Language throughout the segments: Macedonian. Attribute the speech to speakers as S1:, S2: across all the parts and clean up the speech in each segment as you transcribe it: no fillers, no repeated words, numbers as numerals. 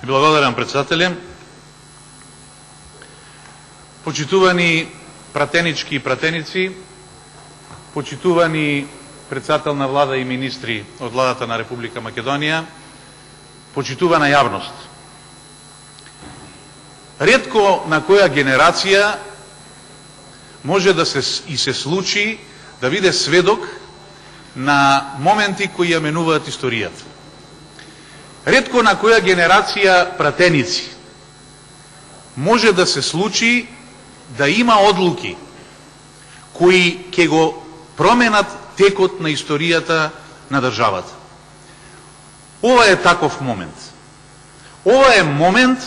S1: Благодарам, председателе. Почитувани пратенички и пратеници, почитувани председател на влада и министри од владата на Република Македонија, почитувана јавност. Ретко на која генерација може да се случи да биде сведок на моменти кои ја менуваат историјата. Ретко на која генерација пратеници може да се случи да има одлуки кои ќе го променат текот на историјата на државата. Ова е таков момент. Ова е момент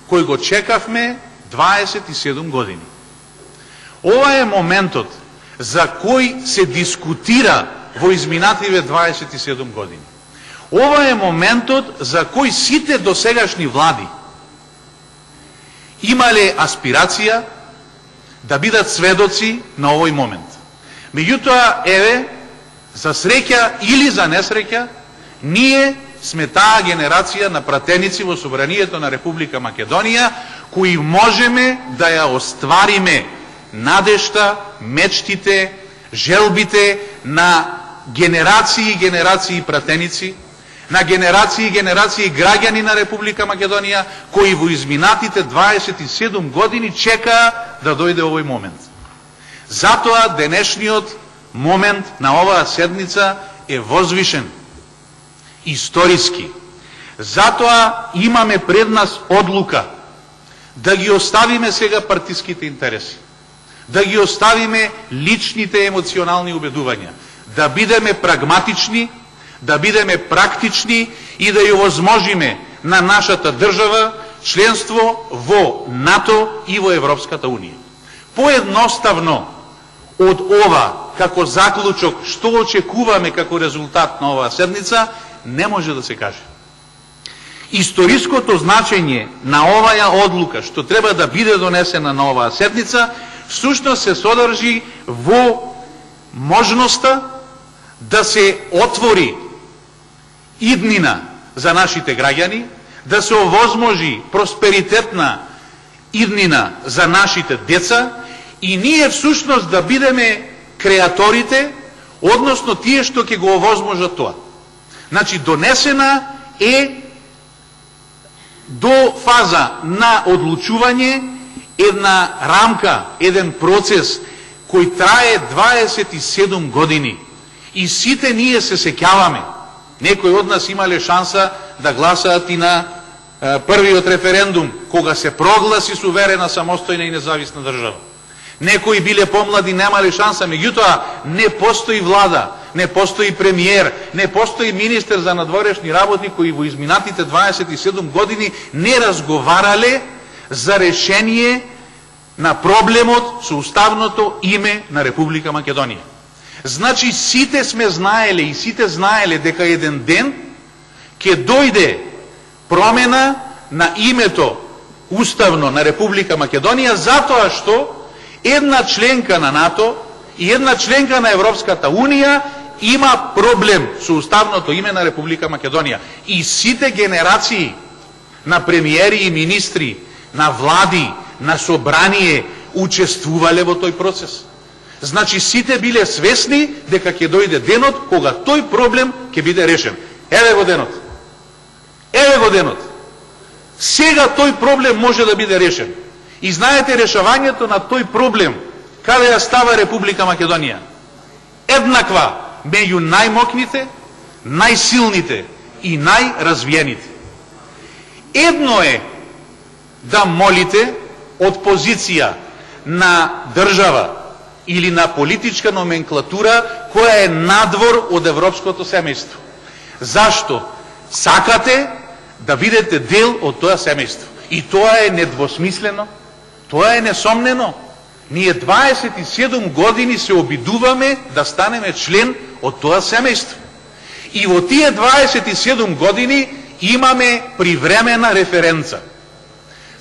S1: кој го чекавме 27 години. Ова е моментот за кој се дискутира во изминативе 27 години. Ова е моментот за кој сите досегашни влади имале аспирација да бидат сведоци на овој момент. Меѓутоа, еве, за среќа или за несреќа, ние сме таа генерација на пратеници во собранието на Република Македонија, кои можеме да ја оствариме надежта, мечтите, желбите на генерации и генерации пратеници, на генерации и генерации граѓани на Република Македонија, кои во изминатите 27 години чекаа да дојде овој момент. Затоа денешниот момент на оваа седница е возвишен, историски. Затоа имаме пред нас одлука да ги оставиме сега партиските интереси, да ги оставиме личните емоционални убедувања, да бидеме прагматични, да бидеме практични и да ја овозможиме на нашата држава членство во НАТО и во Европската Унија. Поедноставно од ова, како заклучок, што очекуваме како резултат на оваа седница, не може да се каже. Историското значење на оваа одлука, што треба да биде донесена на оваа седница, всушност се содржи во можноста да се отвори иднина за нашите граѓани, да се овозможи просперитетна иднина за нашите деца и ние всушност да бидеме креаторите, односно тие што ќе го овозможат тоа. Значи, донесена е до фаза на одлучување една рамка, еден процес кој трае 27 години. И сите ние се сеќаваме. Некои од нас имале шанса да гласаат и на првиот референдум, кога се прогласи суверена, самостојна и независна држава. Некои биле помлади, немале шанса, меѓутоа не постои влада, не постои премиер, не постои министер за надворешни работи кои во изминатите 27 години не разговарале за решение на проблемот со уставното име на Република Македонија. Значи сите сме знаеле и сите знаеле дека еден ден ќе дојде промена на името уставно на Република Македонија, затоа што една членка на НАТО и една членка на Европската Унија има проблем со уставното име на Република Македонија. И сите генерации на премиери и министри, на влади, на собрание учествувале во тој процес. Значи сите биле свесни дека ќе дојде денот кога тој проблем ќе биде решен. Еве го денот. Еве го денот. Сега тој проблем може да биде решен. И знаете решавањето на тој проблем, каде ја става Република Македонија? Еднаква меѓу најмокните, најсилните и најразвиените. Едно е да молите од позиција на држава или на политичка номенклатура која е надвор од европското семејство. Зашто? Сакате да бидете дел од тоа семејство. И тоа е недвосмислено, тоа е несомнено. Ние 27 години се обидуваме да станеме член од тоа семејство. И во тие 27 години имаме привремена референца.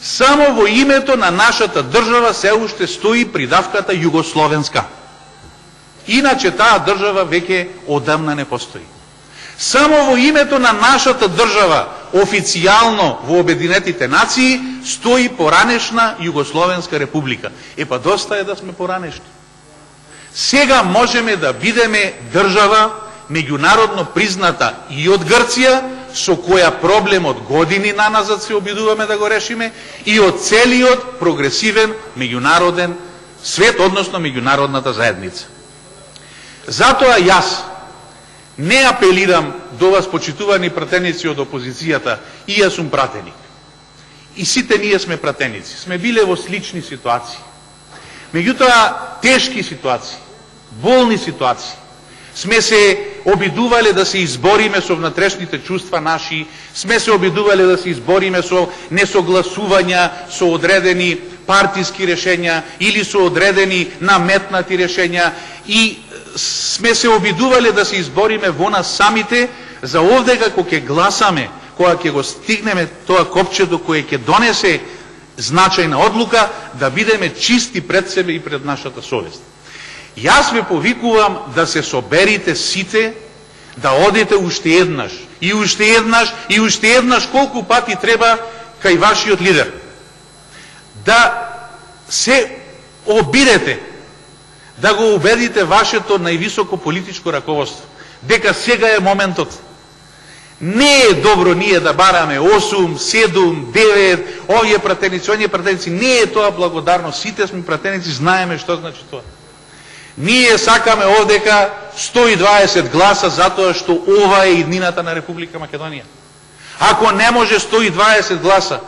S1: Само во името на нашата држава се уште стои придавката Југословенска. Иначе таа држава веќе одамна не постои. Само во името на нашата држава, официјално во Обединетите нации, стои поранешна Југословенска република. Па доста е да сме поранешни. Сега можеме да бидеме држава меѓународно призната и од Грција, со која проблемот години наназад се обидуваме да го решиме, и од целиот прогресивен меѓународен свет, односно меѓународната заедница. Затоа јас не апелирам до вас, почитувани пратеници од опозицијата, и јас сум пратеник. И сите ние сме пратеници. Сме биле во слични ситуации. Меѓутоа, тешки ситуации, болни ситуации. Сме се обидувале да се избориме со внатрешните чувства наши, сме се обидувале да се избориме со несогласувања со одредени партиски решења или со одредени наметнати решења, и сме се обидувале да се избориме во нас самите за овдека кога ќе гласаме, кога ќе го стигнеме тоа копчето кое ќе донесе значајна одлука, да бидеме чисти пред себе и пред нашата совест. Јас ве повикувам да се соберите сите, да одите уште еднаш, и уште еднаш, и уште еднаш, колку пати треба кај вашиот лидер. Да се обидете, да го убедите вашето највисоко политичко раководство, дека сега е моментот. Не е добро ние да бараме 8, 7, 9, овие пратеници, оние пратеници. Не е тоа благодарно. Сите сме пратеници, знаеме што значи тоа. Ние сакаме овдека 120 гласа, затоа што ова е иднината на Република Македонија. Ако не може 120 гласа,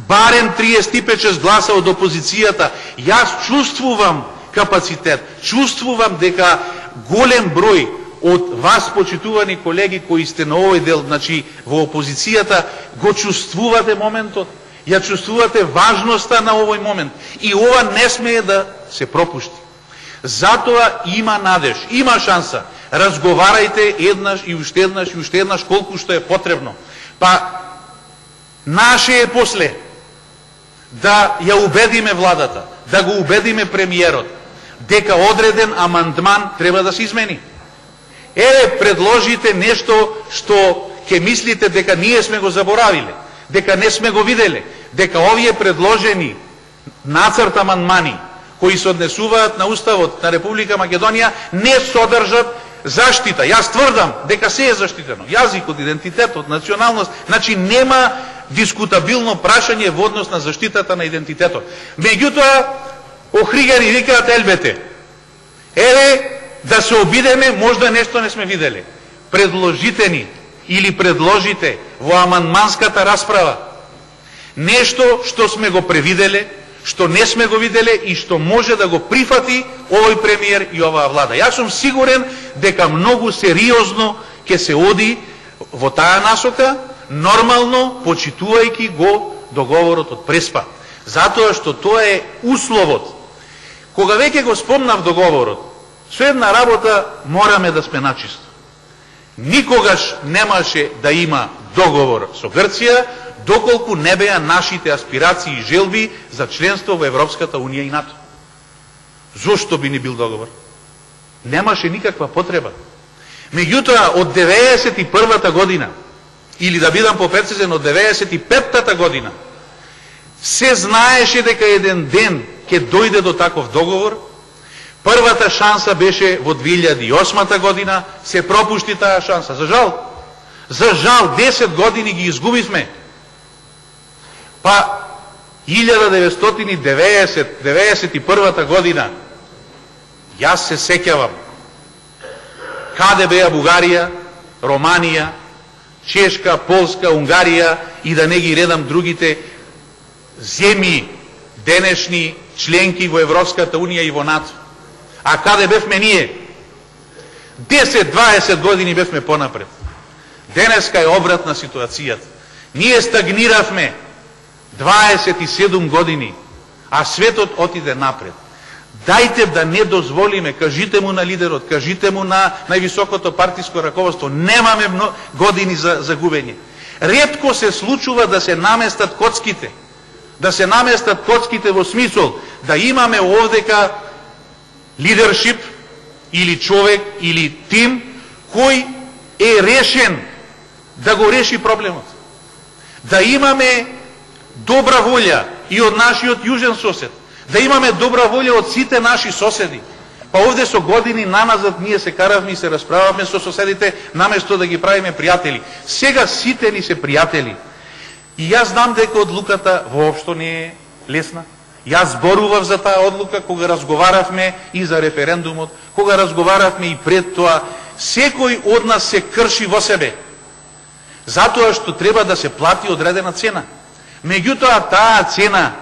S1: барем 35 гласа од опозицијата, јас чувствувам капацитет, чувствувам дека голем број од вас, почитувани колеги, кои сте на овој дел, значи во опозицијата, го чувствувате моментот, ја чувствувате важноста на овој момент. И ова не смее да се пропушти. Затоа има надеж, има шанса. Разговарајте еднаш и уште еднаш и уште еднаш, колку што е потребно. Па, наше е после да ја убедиме владата, да го убедиме премиерот, дека одреден амандман треба да се измени. Предложите нешто што ќе мислите дека ние сме го заборавиле, дека не сме го виделе, дека овие предложени нацрт амандмани кои се однесуваат на Уставот на Република Македонија не содржат заштита. Јас тврдам дека се е заштитено. Јазикот, идентитетот, националност, значи нема дискутабилно прашање во однос на заштитата на идентитетот. Меѓутоа, охригани викаат елбете. Да се обидеме, можда нешто не сме виделе. Предложите ни или предложите во амандманската расправа нешто што сме го превиделе, што не сме го виделе и што може да го прифати овој премиер и оваа влада. Јас сум сигурен дека многу сериозно ќе се оди во таа насока, нормално почитувајќи го договорот од Преспа. Затоа што тоа е условот. Кога веќе го спомнав договорот, со една работа мораме да сме начисто. Никогаш немаше да има договор со Грција, доколку не беа нашите аспирации и желби за членство во Европската Унија и НАТО. Зошто би ни бил договор? Немаше никаква потреба. Меѓутоа, од 91-та година, или да бидам попрецизен, од 95-та година, се знаеше дека еден ден ќе дојде до таков договор. Првата шанса беше во 2008 година, се пропушти таа шанса. За жал, 10 години ги изгубивме. Па 1991 година, јас се сеќавам каде беа Бугарија, Романија, Чешка, Полска, Унгарија и да не ги редам другите земји, денешни членки во Европската Унија и во НАТО. А каде бевме ние? 10-20 години бевме понапред. Денеска е обратна ситуацијата. Ние стагниравме 27 години, а светот отиде напред. Дајте да не дозволиме, кажите му на лидерот, кажите му на највисокото партиско раководство, немаме години за загубење. Ретко се случува да се наместат коцките. Да се наместат коцките во смисол да имаме овдека лидершип или човек или тим кој е решен да го реши проблемот. Да имаме добра волја и од нашиот јужен сосед, да имаме добра волја од сите наши соседи. Па овде со години наназад ние се каравме и се расправавме со соседите, наместо да ги правиме пријатели. Сега сите ни се пријатели. И јас знам дека одлуката воопшто не е лесна. Јас зборував за таа одлука кога разговаравме и за референдумот, кога разговаравме и пред тоа. Секој од нас се крши во себе, затоа што треба да се плати одредена цена. Меѓутоа, таа цена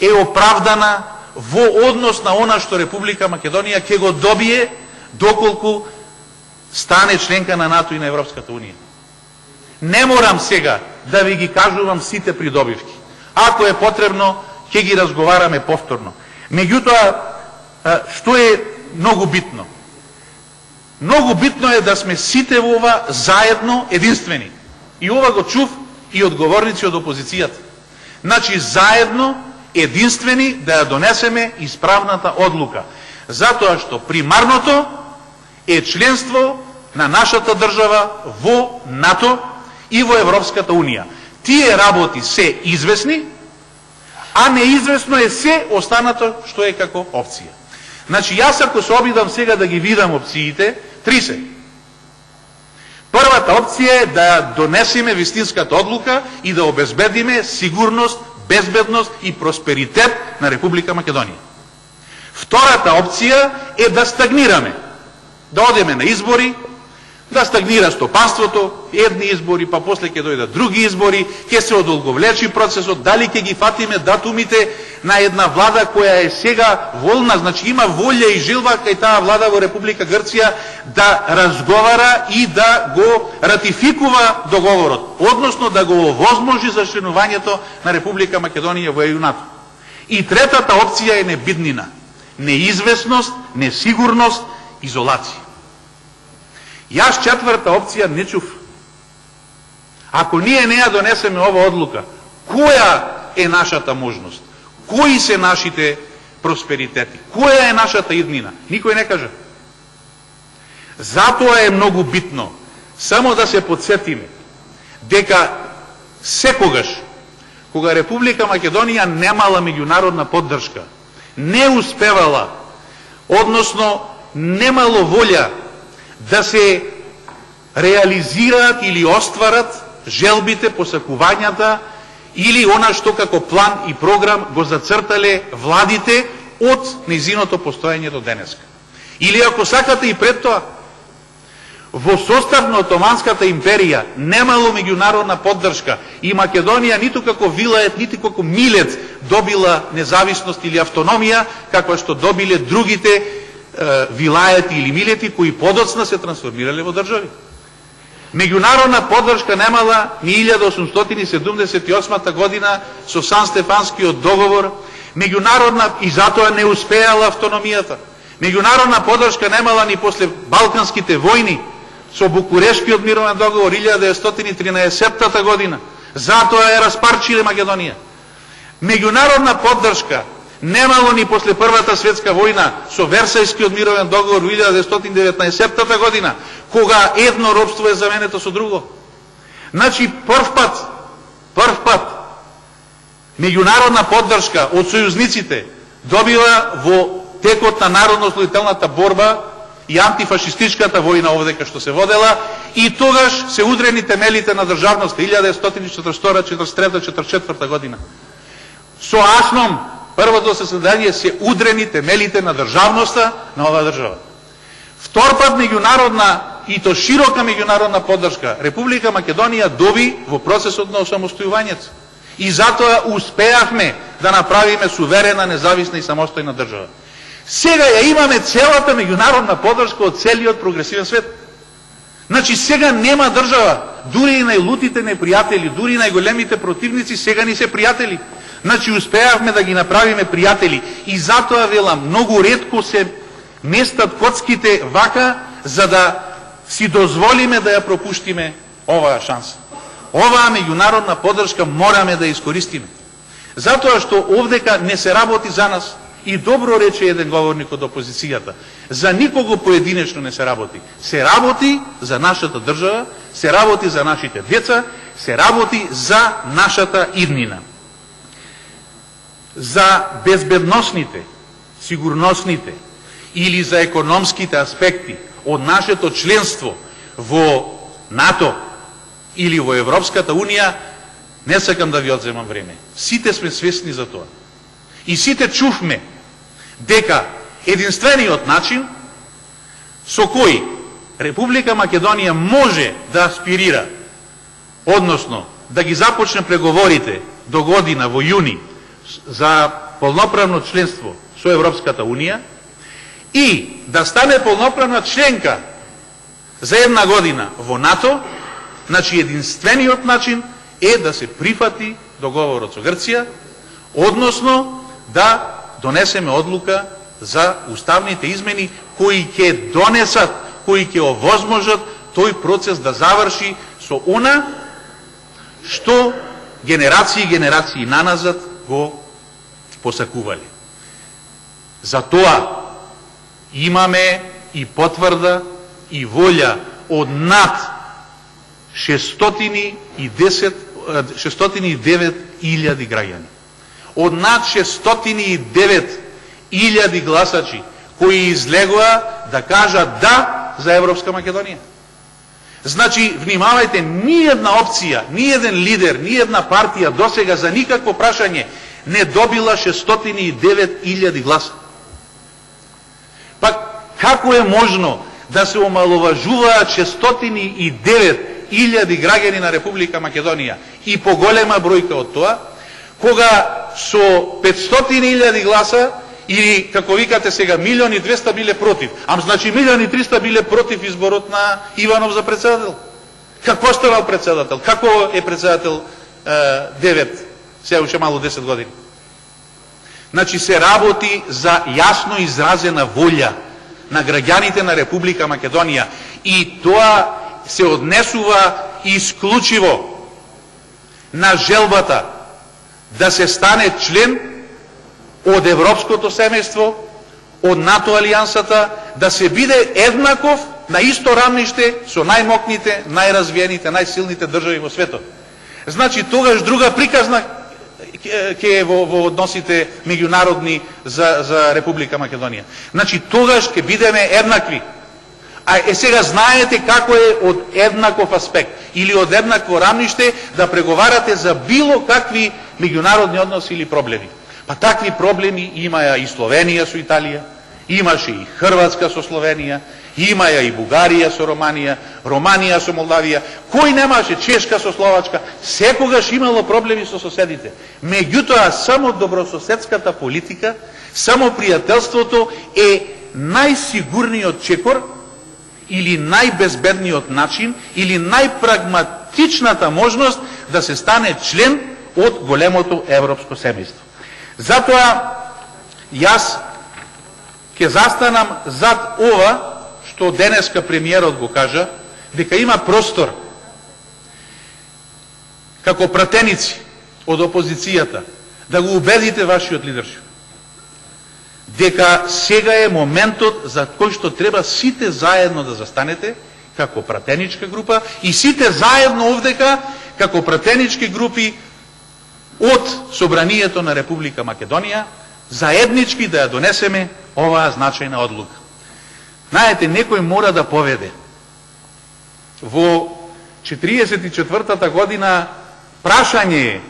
S1: е оправдана во однос на она што Република Македонија ќе го добие доколку стане членка на НАТО и на Европската Унија. Не морам сега да ви ги кажувам сите придобивки. Ако е потребно, ќе ги разговараме повторно. Меѓутоа, што е многу битно? Многу битно е да сме сите во ова заедно единствени. И ова го чув и одговорници од опозицијата. Значи, заедно единствени да ја донесеме исправната одлука. Затоа што примарното е членство на нашата држава во НАТО и во Европската Унија. Тие работи се известни, а неизвестно е се останато што е како опција. Значи, јас ако се обидам сега да ги видам опциите, три се. Првата опција е да донесеме вистинската одлука и да обезбедиме сигурност, безбедност и просперитет на Република Македонија. Втората опција е да стагнираме, да одеме на избори, да стагнира стопанството, едни избори, па после ќе дојдат други избори, ќе се одолговлечи процесот, дали ќе ги фатиме датумите на една влада која е сега волна, значи има волја и жилба кај таа влада во Република Грција да разговара и да го ратификува договорот, односно да го овозможи за членувањето на Република Македонија во ЕУ-НАТО. И третата опција е небиднина, неизвестност, несигурност, изолација. Јас четврта опција не чув. Ако ние не ја донесеме ова одлука, која е нашата можност? Кои се нашите просперитети? Која е нашата иднина? Никој не кажа. Затоа е многу битно само да се подсетиме дека секогаш кога Република Македонија немала меѓународна поддршка, не успевала, односно немало волја да се реализираат или остварат желбите, посакувањата или она што како план и програм го зацртале владите од нејзиното постоење до денеска. Или ако сакате и пред тоа, во состав на Отоманската империја немало меѓународна поддршка и Македонија ниту како вилает, ниту како милец добила независност или автономија, како што добиле другите вилаети или милети кои подоцна се трансформирале во држави. Меѓународна поддршка немала ни 1878 година со Сан-Стефанскиот договор, меѓународна и затоа не успеала автономијата. Меѓународна поддршка немала ни после Балканските војни со Букурешкиот мировен договор 1913 година. Затоа е распарчиле Македонија. Меѓународна поддршка немало ни после Првата светска војна со Версајскиот мировен договор 1919 година, кога едно робство е заменето со друго. Значи, прв пат, меѓународна поддршка од сојузниците добила во текот на народно-ослободителната борба и антифашистичката војна овдека што се водела, и тогаш се удрени темелите на државноста 1942, 43, 44 година. Со Ашном, првото заседание, се удрени темелите на државноста на оваа држава. Втор пат меѓународна и то широка меѓународна поддршка Република Македонија доби во процесот на осамостојувањето. И затоа успеавме да направиме суверена, независна и самостојна држава. Сега ја имаме целата меѓународна поддршка од целиот прогресивен свет. Значи сега нема држава, дури и најлутите непријатели, дури и најголемите противници сега ни се пријатели. Значи успеавме да ги направиме пријатели и затоа велам, многу ретко се местат коцките вака за да си дозволиме да ја пропуштиме оваа шанса. Оваа меѓународна поддршка мораме да ја искористиме. Затоа што овдека не се работи за нас И добро рече еден говорник од опозицијата. За никого поединечно не се работи. Се работи за нашата држава, се работи за нашите деца, се работи за нашата иднина. За безбедносните, сигурносните или за економските аспекти од нашето членство во НАТО или во Европската Унија, не сакам да ви одземам време. Сите сме свесни за тоа. И сите чувме дека единствениот начин со кој Република Македонија може да аспирира, односно да ги започне преговорите до година во јуни за полноправно членство со Европската Унија и да стане полноправна членка за една година во НАТО, значи единствениот начин е да се прифати договорот со Грција, односно да донесеме одлука за уставните измени кои ќе донесат, кои ќе овозможат тој процес да заврши со она што генерации и генерации наназад го посакувале. За тоа имаме и потврда и волја од над 609.000 граѓани. Од над 609.000 гласачи кои излегоа да кажат да за Европска Македонија. Значи, внимавајте, ни една опција, ни еден лидер, ни една партија досега за никакво прашање не добила 609.000 гласа. Па како е можно да се омаловажуваат 609.000 граѓани на Република Македонија и поголема бројка од тоа, кога со 500.000 гласа или, како викате сега, 1.200.000 биле против. Значи 1.300.000 биле против изборот на Иванов за председател. Какво станал председател? Како е председател 9, сега уште мало 10 години? Значи се работи за јасно изразена волја на граѓаните на Република Македонија и тоа се однесува исклучиво на желбата да се стане член од Европското семејство, од НАТО алијансата, да се биде еднаков на исто рамниште со најмокните, најразвиените, најсилните држави во светот. Значи тогаш друга приказна ќе е во односите меѓународни за Република Македонија. Значи тогаш ќе бидеме еднакви. А сега знаете како е од еднаков аспект или од еднакво рамниште да преговарате за било какви меѓународни односи или проблеми. Па такви проблеми имаја и Словенија со Италија, имаше и Хрватска со Словенија, имаја и Бугарија со Романија, Романија со Молдавија, кој немаше, Чешка со Словачка, секогаш имало проблеми со соседите. Меѓутоа, само добрососедската политика, само пријателството е најсигурниот чекор или најбезбедниот начин или најпрагматичната можност да се стане член од големото европско семејство. Затоа јас ќе застанам зад ова што денеска премиерот го кажа, дека има простор како пратеници од опозицијата да го убедите вашиот лидершип дека сега е моментот за кој што треба сите заедно да застанете како пратеничка група и сите заедно овдека како пратенички групи од Собранието на Република Македонија заеднички да ја донесеме оваа значајна одлука. Знаете, некој мора да поведе. Во 44-та година прашање е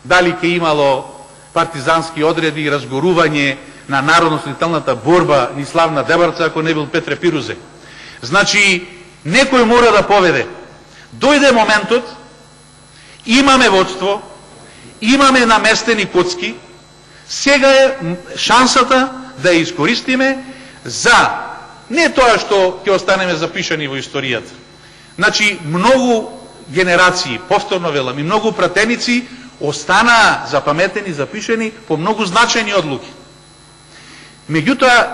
S1: дали ќе имало партизански одреди и разгорување на народно-освободителната борба ни славна Дебарца ако не бил Петре Пирузе. Значи, некој мора да поведе. Дојде моментот, имаме водство, имаме наместени коцки, сега е шансата да ја искористиме за не тоа што ќе останеме запишани во историјата. Значи, многу генерации, повторно велам, и многу пратеници останаа запаметени, запишени по многу значајни одлуки. Меѓутоа,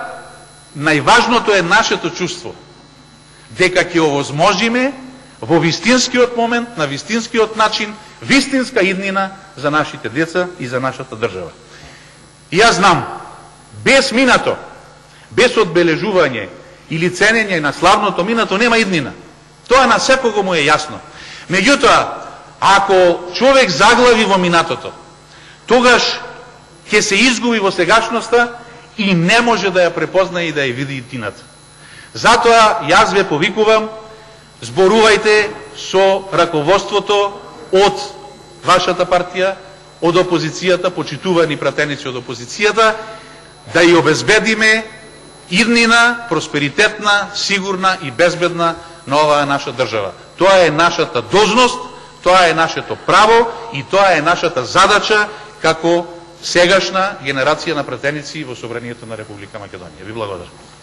S1: најважното е нашето чувство дека ќе овозможиме во вистинскиот момент, на вистинскиот начин, вистинска иднина за нашите деца и за нашата држава. И јас знам Без минато, без одбележување или ценење на славното минато нема иднина. Тоа на секого му е јасно. Меѓутоа, ако човек заглави во минатото, тогаш ќе се изгуби во сегашноста и не може да ја препознае и да ја види иднината. Затоа јас ве повикувам, зборувајте со раководството од вашата партија, од опозицијата, почитувани пратеници од опозицијата, да ја обезбедиме иднина, просперитетна, сигурна и безбедна на оваа наша држава. Тоа е нашата должност, тоа е нашето право и тоа е нашата задача како сегашна генерација на пратеници во Собранието на Република Македонија. Ви благодарам.